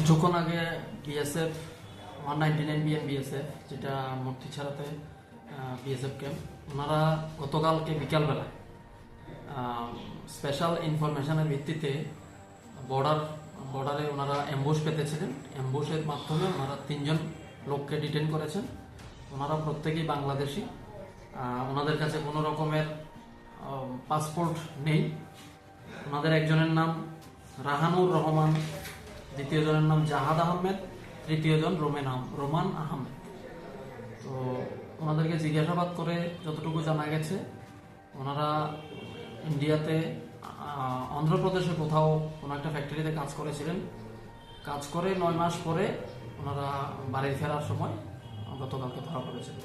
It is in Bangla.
কিছুক্ষণ আগে বিএসএফ 199 বিএন বিএসএফ, যেটা মূর্তি ছাড়াতে বিএসএফ ক্যাম্প, ওনারা গতকালকে বিকালবেলা স্পেশাল ইনফরমেশনের ভিত্তিতে বর্ডারে ওনারা অ্যাম্বুশ পেতেছিলেন। অ্যাম্বুশের মাধ্যমে ওনারা 3জন লোককে ডিটেন করেছেন। ওনারা প্রত্যেকেই বাংলাদেশি। ওনাদের কাছে কোনো রকমের পাসপোর্ট নেই। ওনাদের একজনের নাম রাহানুর রহমান, দ্বিতীয় জনের নাম জাহাদ আহমেদ, তৃতীয় জন রোমান আহমেদ। তো ওনাদেরকে জিজ্ঞাসাবাদ করে যতটুকু জানা গেছে, ওনারা ইন্ডিয়াতে অন্ধ্রপ্রদেশে কোথাও কোনো একটা ফ্যাক্টরিতে কাজ করেছিলেন। কাজ করে 9 মাস পরে ওনারা বাড়ি ফেরার সময় গতকালকে ধরা পড়েছিল।